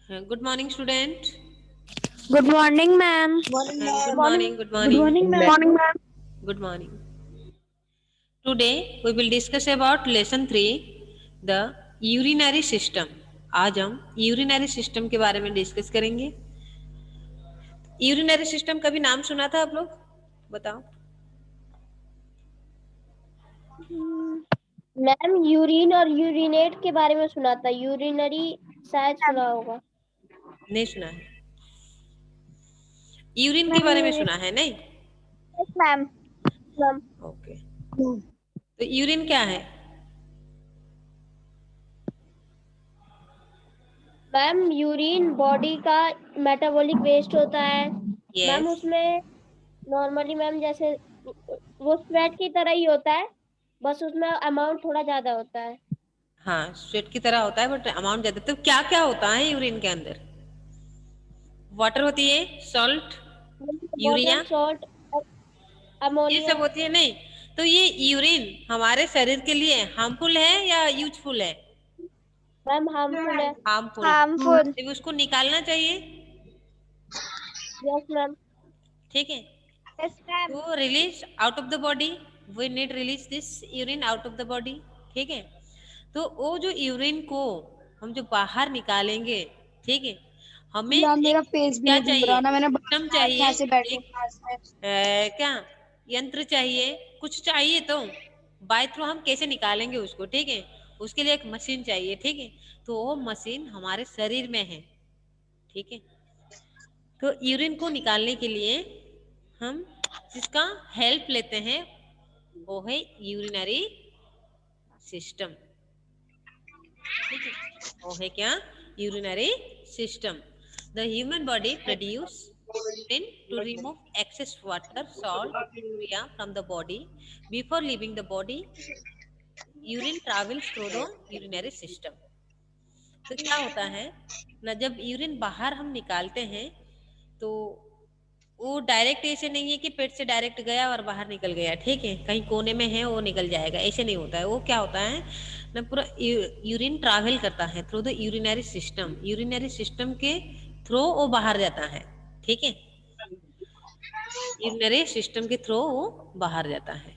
Good morning, student. Good morning, ma'am. Morning, Good ma'am. morning. Morning. Good Good morning. morning, Good ma'am. morning, ma'am. Good morning. Today we will discuss about lesson 3, the urinary system. आज हम urinary system के बारे में discuss करेंगे. Urinary system कभी नाम सुना था आप लोग? बताओ. मैम यूरिन और यूरिनेट के बारे में सुना था. यूरिनरी शायद सुना होगा. नहीं सुना है. यूरिन के बारे में सुना है नहीं? मैम. ओके. तो यूरिन क्या है? मैम यूरिन बॉडी का मेटाबॉलिक वेस्ट होता है. Ma'am yes. उसमें नॉर्मली मैम जैसे वो स्वेट की तरह ही होता है, बस उसमें अमाउंट थोड़ा ज्यादा होता है. हाँ, स्वेट की तरह होता है बट अमाउंट ज्यादा. तो क्या क्या होता है यूरिन के अंदर? वाटर होती है, सॉल्ट, यूरिया, वाटर, सॉल्ट, ये अमोनिया. सब होती है नहीं. तो ये यूरिन हमारे शरीर के लिए हार्मफुल है या यूजफुल है? मैम हार्मफुल है. हार्मफुल. हार्मफुल. तो उसको निकालना चाहिए. Yes ma'am. ठीक है. Yes ma'am. तो release out of the body. We need release this urine out of the body. ठीक है. तो वो जो यूरिन को हम जो बाहर निकालेंगे, ठीक है, हमें मैम मेरा एक फेस भी क्या नहीं घूम रहा चाहिए, ना, मैंने सिस्टम बाहर चाहिए, ऐसे बैठे एक पास में। क्या यंत्र चाहिए, कुछ चाहिए. तो बाय थ्रू हम कैसे निकालेंगे उसको? ठीक है. उसके लिए एक मशीन चाहिए. ठीक है. तो वो मशीन हमारे शरीर में है. ठीक है. तो यूरिन को निकालने के लिए हम जिसका हेल्प लेते हैं वो है यूरिनरी सिस्टम. ठीक है. वो है क्या? Urinary system. The human body produce urine to remove excess water, salt, urea from the body. Before leaving the body, urine travels through the urinary system. तो क्या होता है ना, जब यूरिन बाहर हम निकालते हैं तो वो डायरेक्ट ऐसे नहीं है कि पेट से डायरेक्ट गया और बाहर निकल गया. ठीक है. कहीं कोने में है वो निकल जाएगा, ऐसे नहीं होता है. वो क्या होता है ना, पूरा यूरिन ट्रैवल करता है through the urinary system. Urinary system के थ्रू वो बाहर जाता है. ठीक है. यूरिनरी सिस्टम के थ्रू वो बाहर जाता है.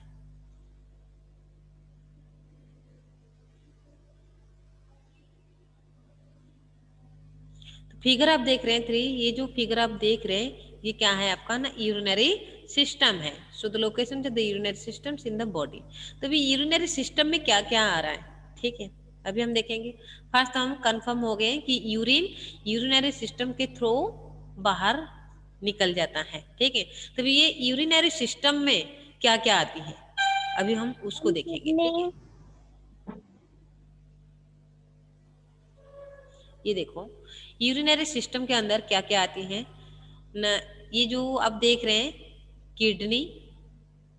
फिगर आप देख रहे हैं 3, ये जो फिगर आप देख रहे हैं ये क्या है आपका ना, यूरिनरी सिस्टम है. So the location of the urinary systems in the body. तो अभी यूरिनरी सिस्टम में क्या क्या आ रहा है, ठीक है, अभी हम देखेंगे. फर्स्ट हम कंफर्म हो गए कि यूरिन यूरिनरी सिस्टम के थ्रू बाहर निकल जाता है. ठीक है. तो ये यूरिनरी सिस्टम में क्या क्या आती है अभी हम उसको देखेंगे. ठीक है. ये देखो यूरिनरी सिस्टम के अंदर क्या क्या आती हैं न. ये जो आप देख रहे हैं किडनी,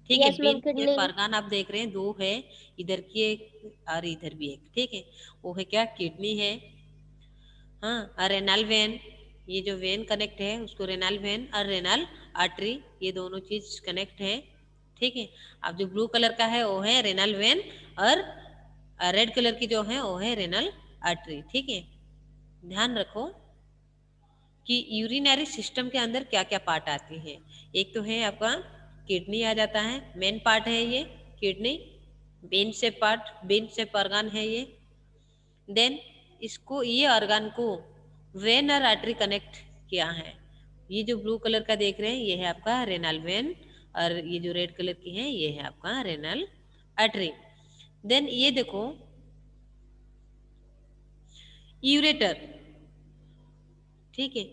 ठीक है, यस मैम. Bean kidney. परगान आप देख रहे हैं, 2 है, इधर की एक और इधर भी एक. ठीक है. वो है क्या? किडनी है. हाँ. और रेनल वेन, ये जो वेन कनेक्ट है उसको रेनल वेन और रेनल आर्टरी, ये दोनों चीज कनेक्ट है. ठीक है. अब जो ब्लू कलर का है वो है रेनल वेन और रेड कलर की जो है वो है रेनल आर्टरी. ठीक है. ध्यान रखो कि यूरिनरी सिस्टम के अंदर क्या क्या पार्ट आती है. एक तो है आपका किडनी आ जाता है, मेन पार्ट है ये किडनी. बेन से पार्ट, बेन से ऑर्गन है ये. देन इसको, ये ऑर्गन को वेन और आर्टरी कनेक्ट किया है. ये जो ब्लू कलर का देख रहे हैं ये है आपका रेनल वेन और ये जो रेड कलर की है ये है आपका रेनल आर्टरी. देन ये देखो यूरेटर. ठीक है.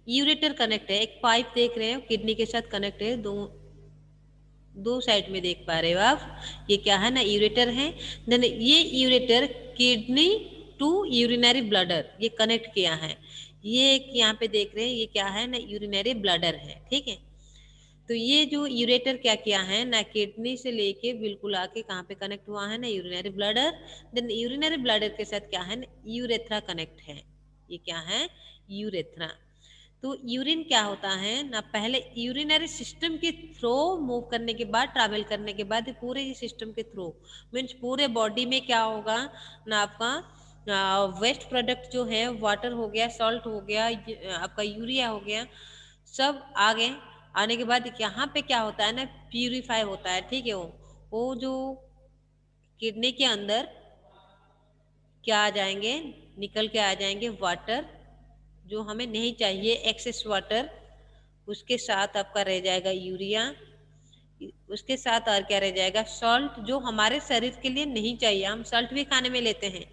यूरेटर कनेक्ट है, एक पाइप देख रहे हो किडनी के साथ कनेक्ट है, दो साइड में देख पा रहे हो आप. ये क्या है ना, यूरेटर है. देन ये ureter kidney to urinary bladder ये कनेक्ट किया है. ये एक यहाँ पे देख रहे हैं ये क्या है ना, यूरिनरी ब्लडर है. ठीक है. तो ये जो यूरेटर क्या किया है ना, किडनी से लेके बिल्कुल आके कहाँ पे कनेक्ट हुआ है ना, urinary bladder. Then urinary bladder के साथ क्या है ना, यूरेथ्रा कनेक्ट है. ये क्या है? यूरेथ्रा. तो यूरिन क्या होता है ना, पहले यूरिनरी सिस्टम के थ्रू मूव करने के बाद, ट्रैवल करने के बाद पूरे ही सिस्टम के थ्रू मीन्स पूरे बॉडी में क्या होगा ना आपका वेस्ट प्रोडक्ट जो है वाटर हो गया, सॉल्ट हो गया, आपका यूरिया हो गया, सब आगे आने के बाद यहाँ पे क्या होता है ना, प्यूरिफाई होता है, ठीक है। वो जो किडनी के अंदर क्या आ जाएंगे, निकल के आ जाएंगे वाटर जो हमें नहीं चाहिए, एक्सेस वाटर। उसके साथ आपका रह जाएगा यूरिया, उसके साथ और क्या रह जाएगा, सॉल्ट, जो हमारे शरीर के लिए नहीं चाहिए। हम सॉल्ट भी खाने में लेते हैं,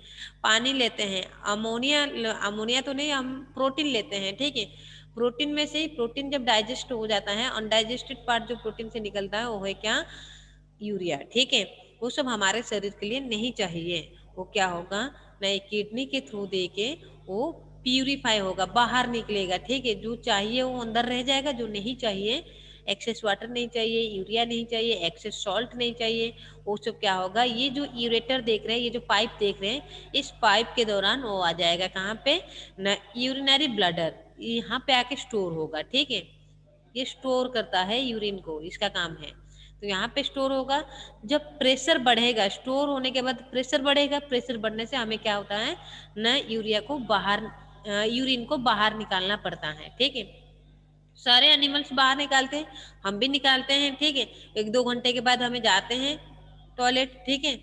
पानी लेते हैं, अमोनिया, अमोनिया तो नहीं, हम प्रोटीन लेते हैं, ठीक है। प्रोटीन में से ही, प्रोटीन जब डाइजेस्ट हो जाता है, अनडाइजेस्टेड पार्ट जो प्रोटीन से निकलता है वो है क्या, यूरिया, ठीक है। वो सब हमारे शरीर के लिए नहीं चाहिए। वो क्या होगा, नए किडनी के थ्रू दे के वो प्यूरिफाई होगा, बाहर निकलेगा, ठीक है। जो चाहिए वो अंदर रह जाएगा, जो नहीं चाहिए, एक्सेस वाटर नहीं चाहिए, यूरिया नहीं चाहिए, एक्सेस सॉल्ट नहीं चाहिए, वो सब क्या होगा, ये जो यूरेटर देख रहे हैं, ये जो पाइप देख रहे हैं, इस पाइप के दौरान वो आ जाएगा कहाँ पे, न यूरिनरी ब्लडर, यहाँ पे आके स्टोर होगा, ठीक है। ये स्टोर करता है यूरिन को, इसका काम है। तो यहाँ पे स्टोर होगा, जब प्रेशर बढ़ेगा, स्टोर होने के बाद प्रेशर बढ़ेगा, प्रेशर बढ़ने से हमें क्या होता है न, यूरिया को बाहर, यूरिन को बाहर निकालना पड़ता है, ठीक है। सारे एनिमल्स बाहर निकालते हैं, हम भी निकालते हैं, ठीक है। 1-2 घंटे के बाद हमें जाते हैं टॉयलेट, ठीक है,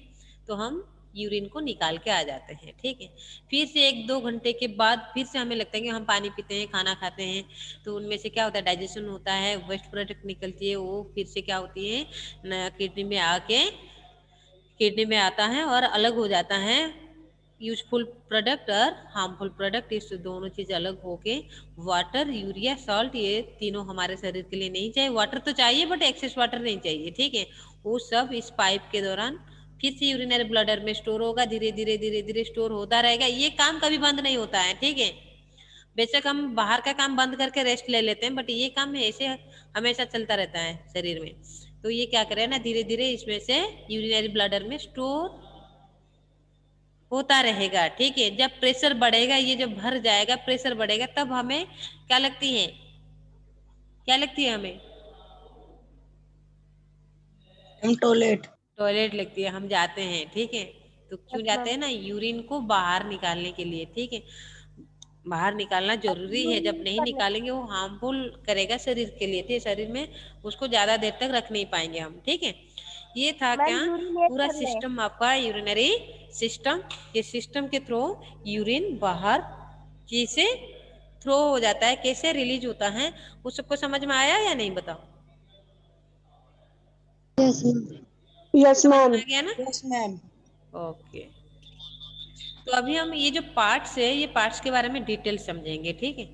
तो हम यूरिन को निकाल के आ जाते हैं, ठीक है। फिर से 1-2 घंटे के बाद फिर से हमें लगता है कि हम पानी पीते हैं, खाना खाते हैं, तो उनमें से क्या होता है, डाइजेशन होता है, वेस्ट प्रोडक्ट निकलती है, वो फिर से क्या होती है न, किडनी में आके, किडनी में आता है और अलग हो जाता है, यूजफुल प्रोडक्ट और हार्मफुल प्रोडक्ट, इस दोनों चीज अलग होके वाटर, यूरिया, सॉल्ट, ये तीनों हमारे शरीर के लिए नहीं चाहिए। वाटर तो चाहिए बट एक्सेस वाटर नहीं चाहिए, ठीक है। वो सब इस पाइप के दौरान फिर से यूरिनरी ब्लडर में स्टोर होगा, धीरे धीरे धीरे धीरे स्टोर होता रहेगा। ये काम कभी बंद नहीं होता है, ठीक है। बेशक हम बाहर का काम बंद करके रेस्ट ले लेते हैं, बट ये काम ऐसे हमेशा चलता रहता है शरीर में। तो ये क्या करे ना, धीरे धीरे इसमें से यूरिनरी ब्लडर में स्टोर होता रहेगा, ठीक है। जब प्रेशर बढ़ेगा, ये जब भर जाएगा, प्रेशर बढ़ेगा, तब हमें क्या लगती है, क्या लगती है हमें, हम टॉयलेट। टॉयलेट लगती है, हम जाते हैं, ठीक है। तो क्यों यस जाते मैम। हैं ना, यूरिन को बाहर निकालने के लिए, ठीक है। बाहर निकालना जरूरी है, जब यूरिन नहीं करने, निकालेंगे वो हार्मफुल करेगा शरीर के लिए, ठीक है। शरीर में उसको ज्यादा देर तक रख नहीं पाएंगे हम, ठीक है। ये था क्या, मैम यूरिनेट पूरा करने। सिस्टम आपका यूरिनरी सिस्टम। ये सिस्टम के थ्रू यूरिन बाहर कैसे थ्रो हो जाता है, कैसे रिलीज होता है, वो सबको समझ में आया या नहीं, बताओ। Yes ma'am. यस समझ में मैम। आ गया ना, यस मैम। ओके। तो अभी हम ये जो पार्ट्स है, ये पार्ट्स के बारे में डिटेल समझेंगे, ठीक है।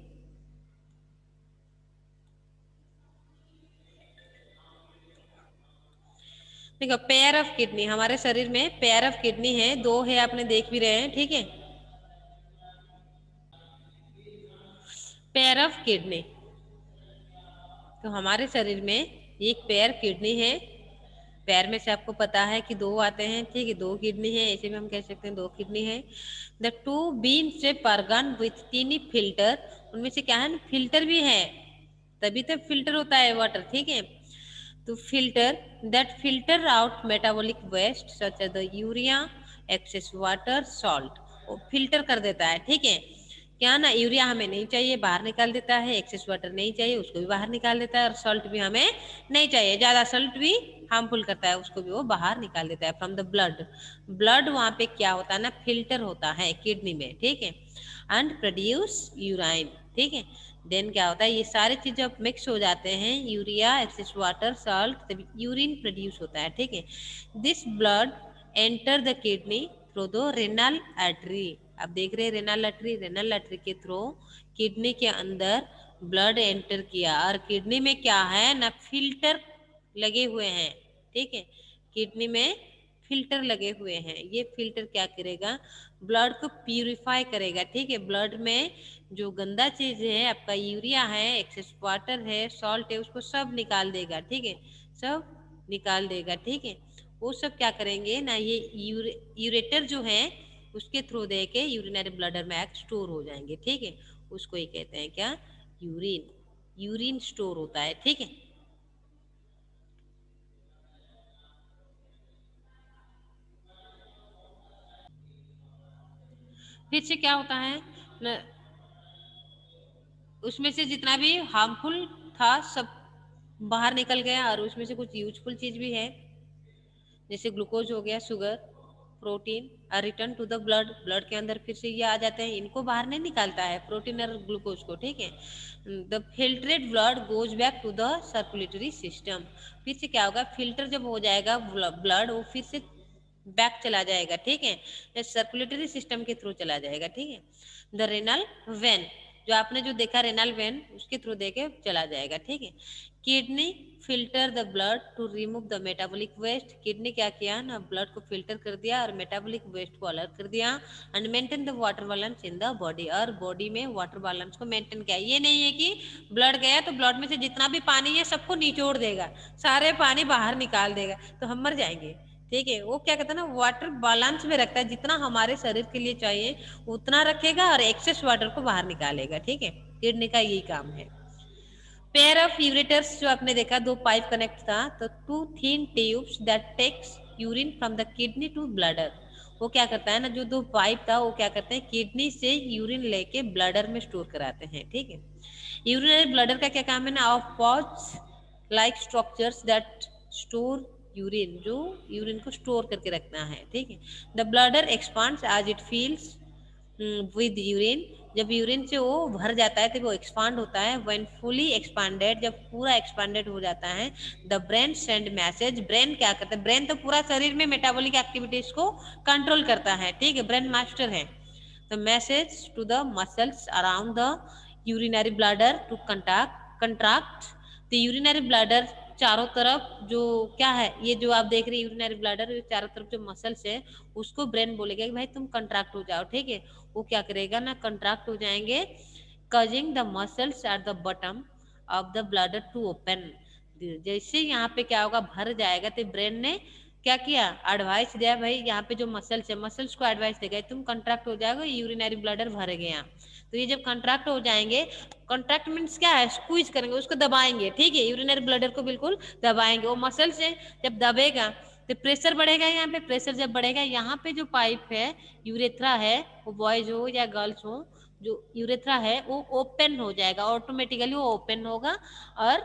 देखो, पेयर ऑफ किडनी, हमारे शरीर में पेयर ऑफ किडनी है, दो है, आपने देख भी रहे हैं, ठीक है। पेयर ऑफ किडनी, तो हमारे शरीर में एक पेयर किडनी है। पैर में से आपको पता है कि दो आते हैं, ठीक है, दो किडनी है, ऐसे भी हम कह सकते हैं दो किडनी है। द टू बीन से परगन विथ टीनी फिल्टर, उनमें से क्या है ना, फिल्टर भी है, तभी तो फिल्टर होता है वाटर, ठीक है। तो filter that filter out metabolic waste such as the urea, excess water, salt, वो फिल्टर कर देता है, ठीक है। क्या ना, यूरिया हमें नहीं चाहिए, बाहर निकाल देता है, एक्सेस वाटर नहीं चाहिए, उसको भी बाहर निकाल देता है, और सॉल्ट भी हमें नहीं चाहिए, ज्यादा सॉल्ट भी हार्मफुल करता है, उसको भी वो बाहर निकाल देता है फ्रॉम द ब्लड। ब्लड वहां पे क्या होता है ना, फिल्टर होता है किडनी में, ठीक है, एंड प्रोड्यूस यूराइन, ठीक है। देन क्या होता है, ये सारे चीज जब मिक्स हो जाते हैं, यूरिया, एक्सेस वाटर, सॉल्ट, तभी यूरिन प्रोड्यूस होता है, ठीक है। This blood enter the kidney through the renal artery, आप देख रहे हैं रेनल आर्टरी, रेनल आर्टरी के थ्रू किडनी के अंदर ब्लड एंटर किया, और किडनी में क्या है ना, फिल्टर लगे हुए हैं, ठीक है। किडनी में फिल्टर लगे हुए हैं, ये फिल्टर क्या करेगा, ब्लड को प्यूरिफाई करेगा, ठीक है। ब्लड में जो गंदा चीज है, आपका यूरिया है, एक्सेस वाटर है, सॉल्ट है, उसको सब निकाल देगा, ठीक है, सब निकाल देगा, ठीक है। वो सब क्या करेंगे ना, ये यूरेटर जो है उसके थ्रू दे के यूरिनरी ब्लडर में स्टोर हो जाएंगे, ठीक है। उसको ही कहते हैं क्या, यूरिन, यूरिन स्टोर होता है, ठीक है। फिर से क्या होता है न, उसमें से जितना भी हार्मफुल था सब बाहर निकल गया और उसमें से कुछ यूजफुल चीज भी है, जैसे ग्लूकोज हो गया, शुगर, प्रोटीन, और return to the blood, blood के अंदर फिर से ये आ जाते हैं, इनको बाहर नहीं निकालता है प्रोटीन और ग्लूकोज को, ठीक है। The filtrate blood goes back to the circulatory system, फिर से क्या होगा, फिल्टर जब हो जाएगा ब्लड, वो फिर से बैक चला जाएगा, ठीक है, सर्कुलेटरी सिस्टम के थ्रू चला जाएगा, ठीक है। द रेनल वेन, जो आपने जो देखा रेनल वेन, उसके थ्रू देके चला जाएगा, ठीक है। Kidney filter the blood to remove the metabolic waste, kidney क्या किया ना, ब्लड को फिल्टर कर दिया और मेटाबॉलिक वेस्ट को अलग कर दिया, and maintain the water balance in the body, और बॉडी में वाटर बैलेंस को मेंटेन किया। ये नहीं है कि ब्लड गया तो ब्लड में से जितना भी पानी है सबको निचोड़ देगा, सारे पानी बाहर निकाल देगा, तो हम मर जाएंगे, ठीक है। वो क्या कहता है ना, वाटर बैलेंस में रखता है, जितना हमारे शरीर के लिए चाहिए उतना रखेगा और एक्सेस वाटर को बाहर निकालेगा, ठीक है। किडनी का यही काम है। पेयर ऑफ यूरेटर्स, जो आपने देखा दो पाइप कनेक्ट था, तो two thin tubes that takes urine from the kidney to bladder, वो क्या करता है ना, जो दो पाइप था वो क्या करते हैं, किडनी से यूरिन लेके ब्लडर में स्टोर कराते हैं, ठीक है। यूरिनरी ब्लडर का क्या काम है ना, of pouch like structures that store urine, जो यूरिन को स्टोर करके रखना है, ठीक है। The bladder expands as it fills with urine, जब यूरिन से वो भर जाता है तो वो एक्सपांड होता है। व्हेन फुली एक्सपांडेड, जब पूरा एक्सपांडेड हो जाता है, the brain send message, brain क्या करता है, ब्रेन तो पूरा शरीर में मेटाबॉलिक एक्टिविटीज को कंट्रोल करता है, ठीक है, ब्रेन मास्टर है। The message to the muscles around the urinary bladder to contract the urinary bladder, चारों तरफ जो क्या है, ये जो आप देख रहे हैं यूरिनरी ब्लैडर, चारों तरफ जो मसल्स है उसको ब्रेन बोलेगा कि भाई तुम कंट्रैक्ट हो जाओ, ठीक है। वो क्या करेगा ना, कंट्रैक्ट हो जाएंगे, causing the muscles at the bottom of the bladder to open, जैसे यहाँ पे क्या होगा, भर जाएगा, तो ब्रेन ने क्या किया, एडवाइस दिया, भाई यहाँ पे जो मसल्स है, मसल्स को एडवाइस देगा तुम कंट्रैक्ट हो जाओगे, यूरिनरी ब्लैडर भर गया। तो ये जब कंट्रैक्ट हो जाएंगे, कंट्रैक्ट मीन्स क्या है, स्क्वीज करेंगे, उसको दबाएंगे, ठीक है, यूरिनरी ब्लैडर को बिल्कुल दबाएंगे, वो मसल से जब दबेगा तो प्रेशर बढ़ेगा, यहाँ पे प्रेशर जब बढ़ेगा, यहाँ पे जो पाइप है, यूरेथ्रा है, वो बॉयज हो या गर्ल्स हो, जो यूरेथ्रा है वो ओपन हो जाएगा, ऑटोमेटिकली वो ओपन होगा, और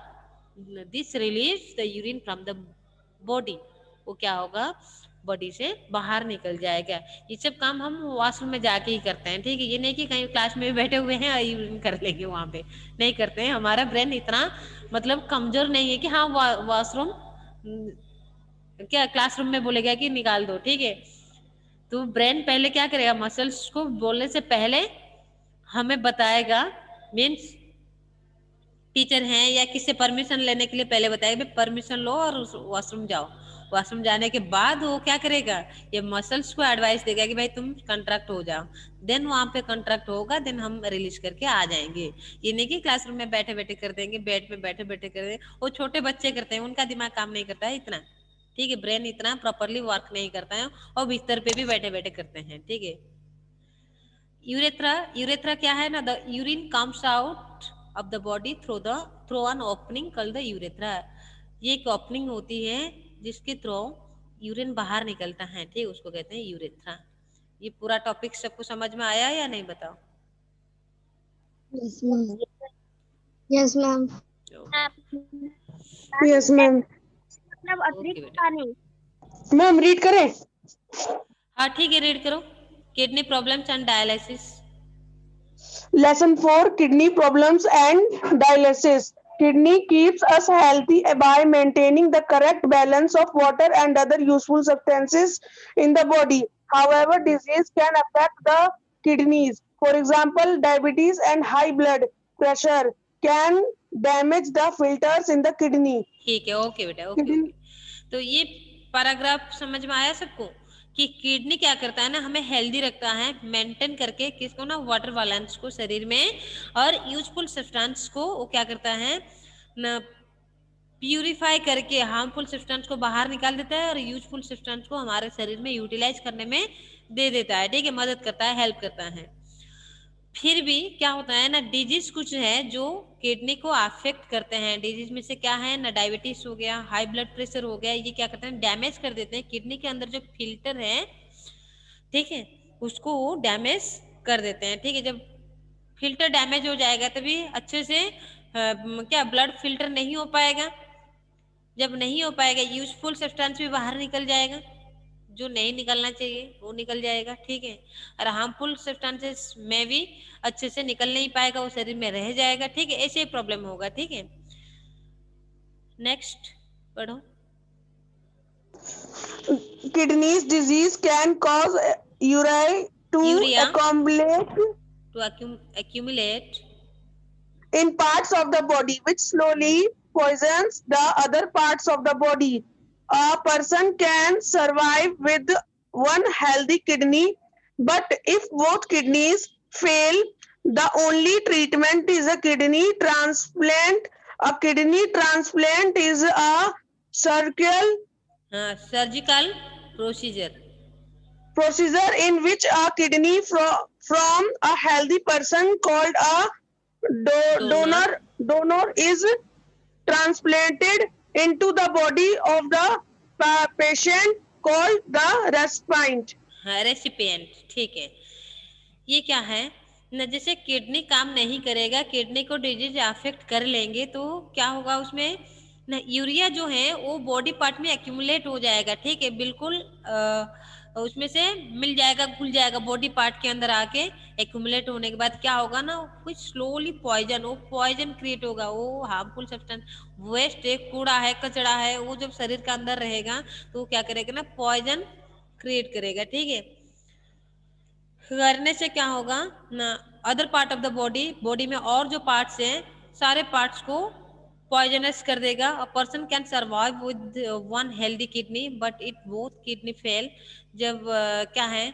this release the urine from the body, वो क्या होगा, बॉडी से बाहर निकल जाएगा। ये सब काम हम वॉशरूम में जाके ही करते हैं, ठीक है, ये नहीं कि कहीं क्लास में बैठे हुए हैं और यूरिन कर लेंगे, वहां पे नहीं करते हैं, हमारा ब्रेन इतना मतलब कमजोर नहीं है कि हाँ वॉशरूम क्या क्लासरूम में बोलेगा कि निकाल दो, ठीक है। तो ब्रेन पहले क्या करेगा, मसल्स को बोलने से पहले हमें बताएगा, मीन्स टीचर हैं या किससे परमिशन लेने के लिए पहले बताएगा, परमिशन लो और वॉशरूम जाओ, वॉशरूम जाने के बाद वो क्या करेगा, ये मसल्स को एडवाइस देगा कि भाई तुम कंट्रैक्ट हो जाओ, देन वहां पे कंट्रैक्ट होगा, देन हम रिलीज करके आ जाएंगे। ये नहीं कि क्लासरूम में बैठे बैठे कर देंगे, बेड पे बैठे बैठे कर देंगे, वो छोटे बच्चे करते हैं, उनका दिमाग काम नहीं करता है इतना, ठीक है, ब्रेन इतना प्रॉपरली वर्क नहीं करता है, और बिस्तर पे भी बैठे बैठे करते हैं, ठीक है। यूरेथ्रा, यूरेथ्रा क्या है ना, the urine comes out of the body through an opening called the urethra, ये एक ओपनिंग होती है जिसके थ्रू यूरिन बाहर निकलता है, ठीक, उसको कहते हैं यूरेथ्रा। ये पूरा टॉपिक सबको समझ में आया या नहीं, बताओ। Yes ma'am, yes ma'am, ma'am yes ma'am. मतलब ओके अतिरिक्त बेटा, पानी, मैम रीड करें? हाँ ठीक है, रीड करो, kidney problems and dialysis. Lesson 4, kidney problems and dialysis. Kidney keeps us healthy by maintaining the correct balance of water and other useful substances in the body. However, disease can affect the kidneys. For example, diabetes and high blood pressure can damage the filters in the kidney. ठीक है, okay बेटा, okay okay. तो ये paragraph समझ में आया सबको, कि किडनी क्या करता है ना, हमें हेल्दी रखता है, मेंटेन करके किसको ना, वाटर बैलेंस को शरीर में, और यूजफुल सब्सटेंस को वो क्या करता है ना, प्यूरिफाई करके हार्मफुल सब्सटेंस को बाहर निकाल देता है, और यूजफुल सब्सटेंस को हमारे शरीर में यूटिलाइज करने में दे देता है, ठीक है, मदद करता है, हेल्प करता है। फिर भी क्या होता है ना, डिजीज कुछ है जो किडनी को अफेक्ट करते हैं, डिजीज में से क्या है ना, डायबिटीज हो गया, हाई ब्लड प्रेशर हो गया, ये क्या करते हैं, डैमेज कर देते हैं किडनी के अंदर जो फिल्टर है, ठीक है, उसको वो डैमेज कर देते हैं, ठीक है। जब फिल्टर डैमेज हो जाएगा तभी अच्छे से क्या ब्लड फिल्टर नहीं हो पाएगा। जब नहीं हो पाएगा यूजफुल सब्सटेंस भी बाहर निकल जाएगा, जो नहीं निकलना चाहिए वो निकल जाएगा, ठीक है। और हार्मफुल सब्सटेंसेस में भी अच्छे से निकल नहीं पाएगा, वो शरीर में रह जाएगा, ठीक है। ऐसे ही प्रॉब्लम होगा, ठीक है। नेक्स्ट पढ़ो। Kidneys disease can cause urea to urea accumulate to accumulate in parts of the body, which slowly poisons the other parts of the body. A person can survive with one healthy kidney, but if both kidneys fail, the only treatment is a kidney transplant. A kidney transplant is a surgical surgical procedure procedure in which a kidney from a healthy person called a donor donor is transplanted into the body of the patient called the recipient. Recipient, ठीक है। ये क्या है न, जैसे kidney काम नहीं करेगा, किडनी को डिजीज अफेक्ट कर लेंगे तो क्या होगा उसमें न, यूरिया जो है वो बॉडी पार्ट में एक्यूमुलेट हो जाएगा, ठीक है। बिल्कुल उसमें से मिल जाएगा, घुल जाएगा बॉडी पार्ट के अंदर आके। एक्यूमुलेट होने के बाद क्या होगा ना, कुछ स्लोली पॉइजन क्रिएट होगा, वो हार्मफुल सब्सटेंस वेस्ट है, कूड़ा है, कचरा है, वो जब शरीर के अंदर रहेगा तो क्या करेगा ना, पॉइजन क्रिएट करेगा, ठीक है। करने से क्या होगा ना, other part of the body में और जो पार्ट्स हैं सारे पार्ट्स को पॉइजनस कर देगा। A person can survive with one healthy kidney but it both kidney fail. जब क्या है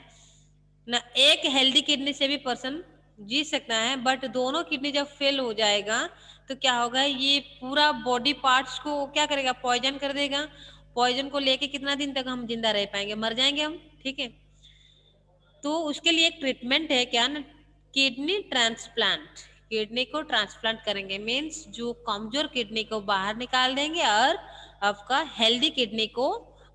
ना, एक हेल्दी किडनी से भी पर्सन जी सकता है, बट दोनों किडनी जब फेल हो जाएगा तो क्या होगा, ये पूरा बॉडी पार्ट्स को क्या करेगा, पॉइजन कर देगा। पॉइजन को लेके कितना दिन तक हम जिंदा रह पाएंगे, मर जाएंगे हम, ठीक है। तो उसके लिए एक ट्रीटमेंट है क्या ना, किडनी ट्रांसप्लांट। किडनी को ट्रांसप्लांट करेंगे मीन्स जो कमजोर किडनी को बाहर निकाल देंगे और आपका हेल्दी किडनी को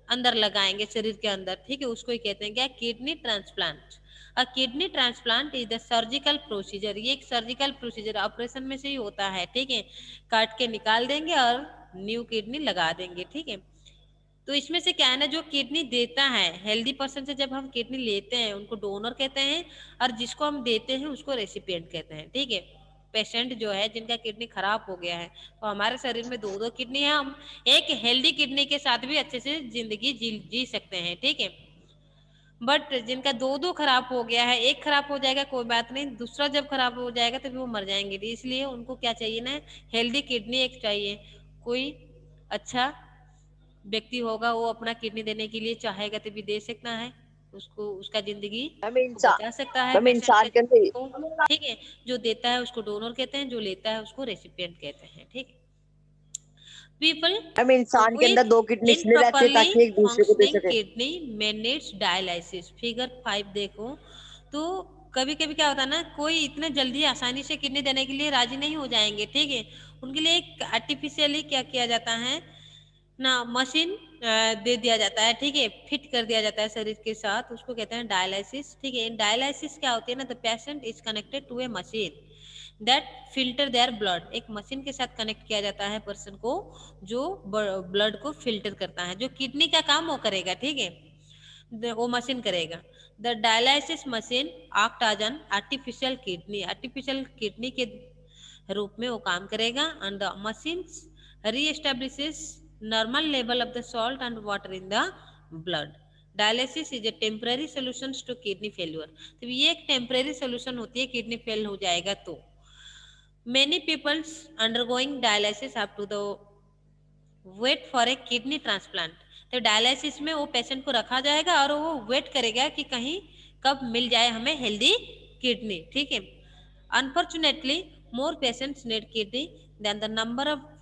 अंदर लगाएंगे शरीर के अंदर, ठीक है। उसको ही कहते हैं क्या, kidney transplant. A kidney transplant is the surgical procedure. ये एक सर्जिकल प्रोसीजर ऑपरेशन में से ही होता है, ठीक है। काट के निकाल देंगे और न्यू किडनी लगा देंगे, ठीक है। तो इसमें से क्या है ना, जो किडनी देता है हेल्दी पर्सन से, जब हम किडनी लेते हैं उनको डोनर कहते हैं, और जिसको हम देते हैं उसको रेसिपिएंट कहते हैं, ठीक है। पेशेंट जो है जिनका किडनी खराब हो गया है, तो हमारे शरीर में दो दो किडनी है, हम एक हेल्दी किडनी के साथ भी अच्छे से जिंदगी जी सकते हैं, ठीक है। बट जिनका दो दो खराब हो गया है, एक खराब हो जाएगा कोई बात नहीं, दूसरा जब खराब हो जाएगा तो वो मर जाएंगे, इसलिए उनको क्या चाहिए ना, हेल्दी किडनी एक चाहिए। कोई अच्छा व्यक्ति होगा वो अपना किडनी देने के लिए चाहेगा तो भी दे सकता है, उसको उसका जिंदगी मैम को इंसान बचा सकता है मैम पेशेंट इंसान के अंदर को, ठीक है। जो देता है उसको डोनर कहते हैं, जो लेता है उसको रेसिपिएंट कहते हैं, ठीक है। पीपल मैम इंसान के अंदर विथ 2 किडनी इसलिए रहती है improperly ताकि एक दूसरे को दे functioning सके। kidney may needs dialysis। Figure 5 देखो तो कभी कभी क्या होता है ना, कोई इतने जल्दी आसानी से किडनी देने के लिए राजी नहीं हो जाएंगे, ठीक है। उनके लिए एक आर्टिफिशियली क्या किया जाता है ना, मशीन दे दिया जाता है, ठीक है, फिट कर दिया जाता है शरीर के साथ, उसको कहते हैं डायलिसिस, ठीक है। इन डायलिसिस क्या होती है ना, the patient is connected to a machine that filter their blood. एक मशीन के साथ कनेक्ट किया जाता है पर्सन को, जो ब्लड को फिल्टर करता है। जो किडनी का काम वो करेगा, ठीक है, वो मशीन करेगा। The dialysis machine act as an artificial kidney के रूप में वो काम करेगा, and the machine reestablishes normal level of the salt and water in the blood. Dialysis is a temporary solution to kidney failure। तो ये एक टेम्परेरी सोल्यूशन होती है, किडनी फेल हो जाएगा तो। Many people undergoing dialysis have to the wait for a kidney transplant। तो dialysis में वो पेशेंट को रखा जाएगा और वो वेट करेगा कि कहीं कब मिल जाए हमें हेल्दी किडनी, ठीक है। Unfortunately more patients need kidney than the number of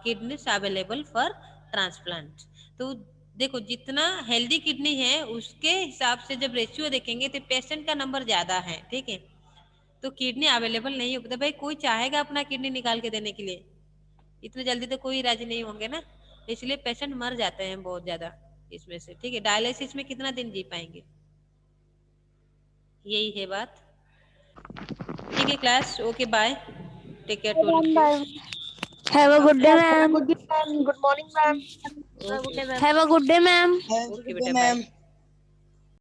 kidneys available for transplant. तो देखो जितना हेल्दी किडनी है उसके हिसाब से जब रेशियो देखेंगे तो पेशेंट का नंबर ज्यादा है, ठीक है। तो किडनी अवेलेबल नहीं हो पाता, भाई कोई चाहेगा अपना किडनी निकाल के देने के लिए, इतने जल्दी तो कोई राजी नहीं होंगे ना, इसलिए पेशेंट मर जाते हैं बहुत ज्यादा इसमें से, ठीक है। डायलिसिस में कितना दिन जी पाएंगे, यही है बात। ठीक है class, okay bye, take care to all of Bye. You. Have a good day, Have a ma'am. good day, ma'am. Good morning, ma'am. Have a good day, ma'am. Have a good day, ma'am. Okay बेटा bye.